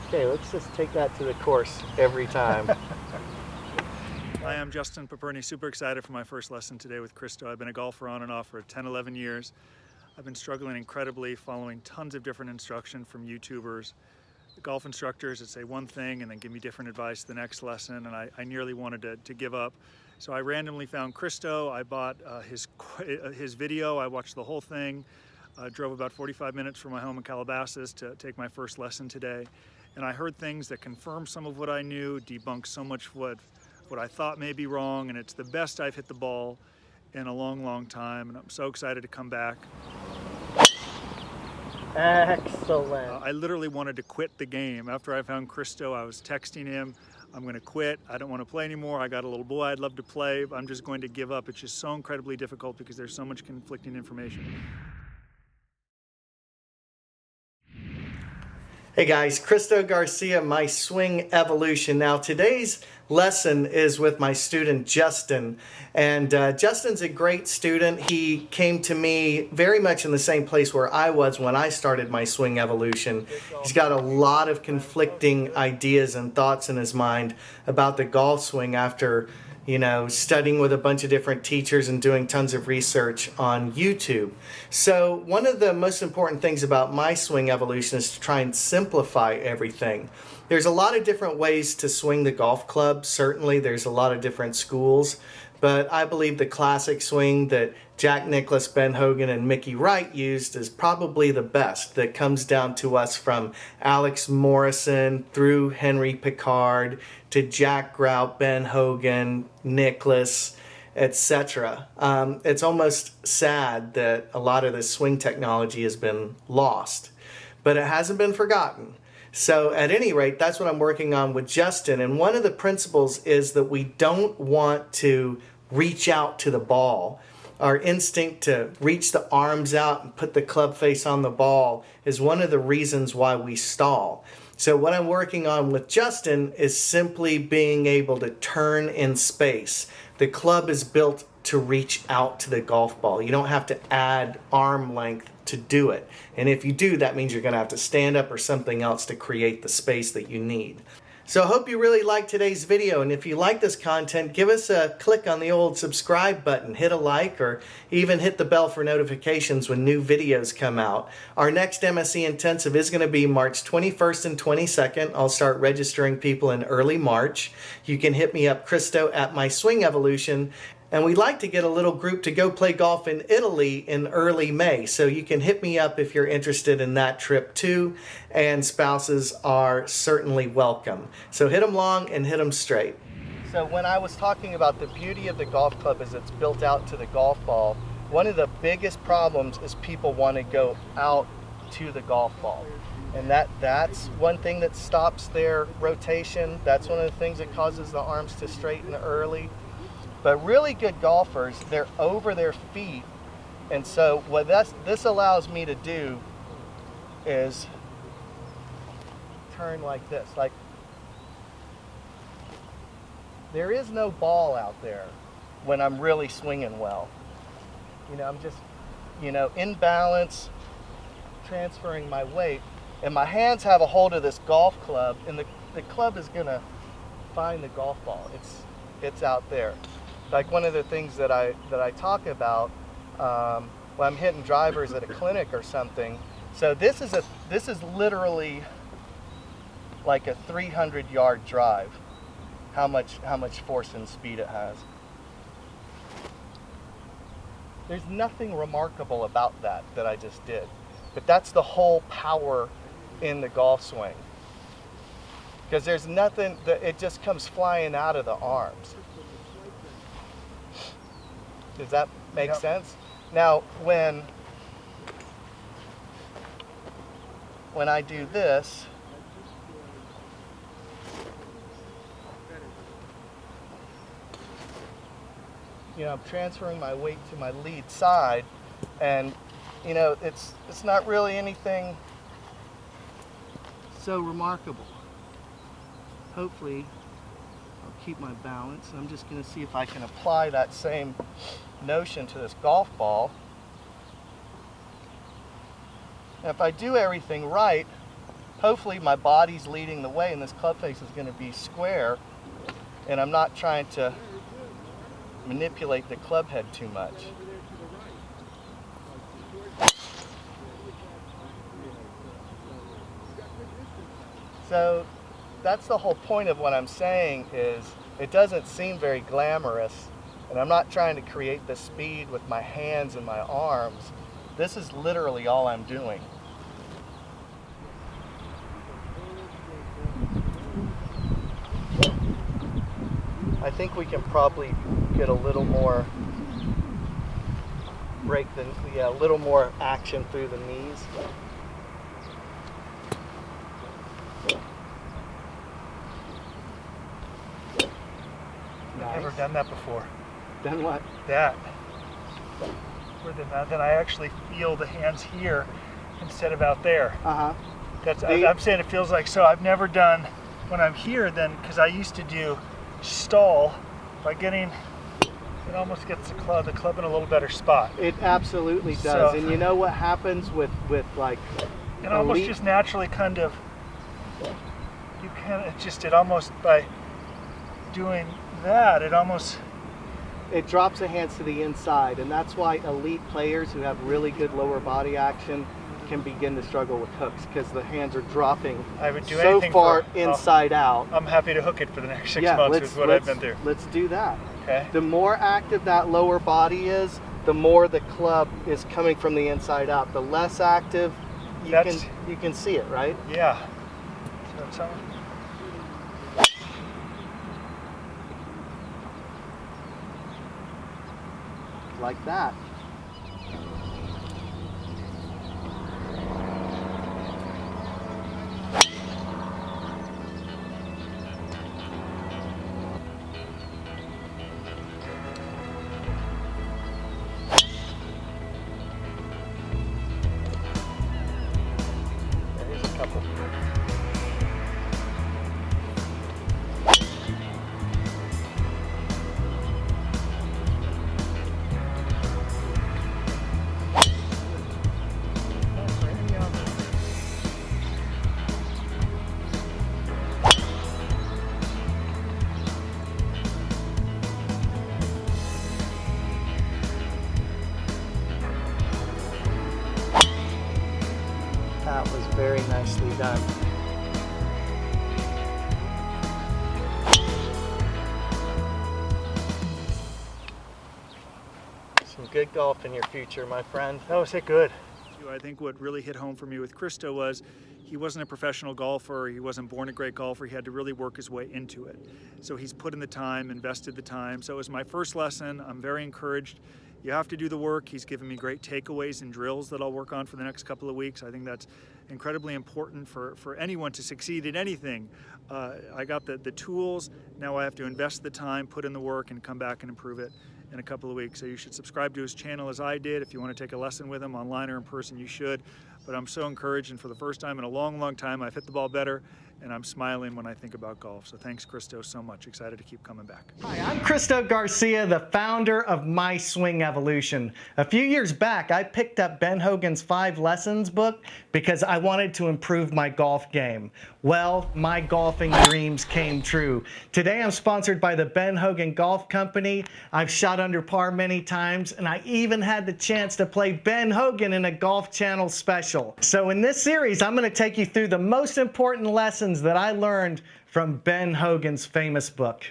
Okay, let's just take that to the course every time. Hi, I'm Justin Paperny, super excited for my first lesson today with Christo. I've been a golfer on and off for 10, 11 years. I've been struggling incredibly, following tons of different instruction from YouTubers, the golf instructors that say one thing and then give me different advice the next lesson, and I nearly wanted to give up. So I randomly found Christo. I bought his video. I watched the whole thing. Drove about 45 minutes from my home in Calabasas to take my first lesson today. And I heard things that confirmed some of what I knew, debunked so much what I thought may be wrong, and it's the best I've hit the ball in a long, long time, and I'm so excited to come back. Excellent. I literally wanted to quit the game. After I found Christo, I was texting him, I'm going to quit. I don't want to play anymore. I got a little boy I'd love to play. I'm just going to give up. It's just so incredibly difficult because there's so much conflicting information. Hey guys, Christo Garcia, My Swing Evolution. Now today's lesson is with my student Justin, and Justin's a great student. He came to me very much in the same place where I was when I started my swing evolution. He's got a lot of conflicting ideas and thoughts in his mind about the golf swing after studying with a bunch of different teachers and doing tons of research on YouTube. So one of the most important things about my swing evolution is to try and simplify everything. There's a lot of different ways to swing the golf club. Certainly there's a lot of different schools, but I believe the classic swing that Jack Nicklaus, Ben Hogan, and Mickey Wright used is probably the best. That comes down to us from Alex Morrison through Henry Picard to Jack Grout, Ben Hogan, Nicklaus, etc. It's almost sad that a lot of this swing technology has been lost, but it hasn't been forgotten. So at any rate, that's what I'm working on with Justin. And one of the principles is that we don't want to reach out to the ball. Our instinct to reach the arms out and put the club face on the ball is one of the reasons why we stall. So what I'm working on with Justin is simply being able to turn in space. The club is built to reach out to the golf ball. You don't have to add arm length to do it. And if you do, that means you're going to have to stand up or something else to create the space that you need. So I hope you really liked today's video, and if you like this content, give us a click on the old subscribe button, hit a like, or even hit the bell for notifications when new videos come out. Our next MSE Intensive is going to be March 21st and 22nd. I'll start registering people in early March. You can hit me up, Christo, at My Swing Evolution. And we'd like to get a little group to go play golf in Italy in early May. So you can hit me up if you're interested in that trip too. And spouses are certainly welcome. So hit them long and hit them straight. So when I was talking about the beauty of the golf club as it's built out to the golf ball, one of the biggest problems is people want to go out to the golf ball. And that's one thing that stops their rotation. That's one of the things that causes the arms to straighten early. But really good golfers, they're over their feet. And so what this allows me to do is turn like this. Like, there is no ball out there when I'm really swinging well. I'm just, in balance, transferring my weight. And my hands have a hold of this golf club, and the club is gonna find the golf ball. It's out there. Like one of the things that I talk about when I'm hitting drivers at a clinic or something. So this is literally like a 300-yard drive. How much force and speed it has. There's nothing remarkable about that I just did, but that's the whole power in the golf swing. Because there's nothing that it just comes flying out of the arms. Does that make sense? Now, when I do this, I'm transferring my weight to my lead side, and it's not really anything so remarkable. Hopefully, I'll keep my balance. I'm just going to see if I can apply that same notion to this golf ball. And if I do everything right, hopefully my body's leading the way and this club face is going to be square, and I'm not trying to manipulate the club head too much. So that's the whole point of what I'm saying, is it doesn't seem very glamorous, and I'm not trying to create the speed with my hands and my arms. This is literally all I'm doing. I think we can probably get a little more a little more action through the knees. I've never done that before. Done what? That. Then I actually feel the hands here instead of out there. I'm saying it feels like, so I've never done, when I'm here then, because I used to do stall by getting, it almost gets the club in a little better spot. It absolutely does. And you know what happens with like it almost just naturally kind of, you can, it almost, by doing that, it drops the hands to the inside, and that's why elite players who have really good lower body action can begin to struggle with hooks, because the hands are dropping so far inside out. I'm happy to hook it for the next 6 months with what I've been through. Let's do that. Okay. The more active that lower body is, the more the club is coming from the inside out. The less active, you can see it, right? Yeah. So like that. There's a couple. That was very nicely done. Some good golf in your future, my friend. that was good. I think what really hit home for me with Christo was he wasn't a professional golfer, he wasn't born a great golfer, he had to really work his way into it. So he's put in the time, invested the time. So it was my first lesson. I'm very encouraged. You have to do the work. He's given me great takeaways and drills that I'll work on for the next couple of weeks. I think that's incredibly important for anyone to succeed in anything. I got the tools. Now I have to invest the time, put in the work, and come back and improve it in a couple of weeks. So you should subscribe to his channel as I did. If you want to take a lesson with him online or in person, you should. But I'm so encouraged, and for the first time in a long, long time, I've hit the ball better, and I'm smiling when I think about golf. So thanks, Christo, so much. Excited to keep coming back. Hi, I'm Christo Garcia, the founder of My Swing Evolution. A few years back, I picked up Ben Hogan's 5 Lessons book because I wanted to improve my golf game. Well, my golfing dreams came true. Today, I'm sponsored by the Ben Hogan Golf Company. I've shot under par many times, and I even had the chance to play Ben Hogan in a Golf Channel special. So in this series, I'm going to take you through the most important lessons that I learned from Ben Hogan's famous book.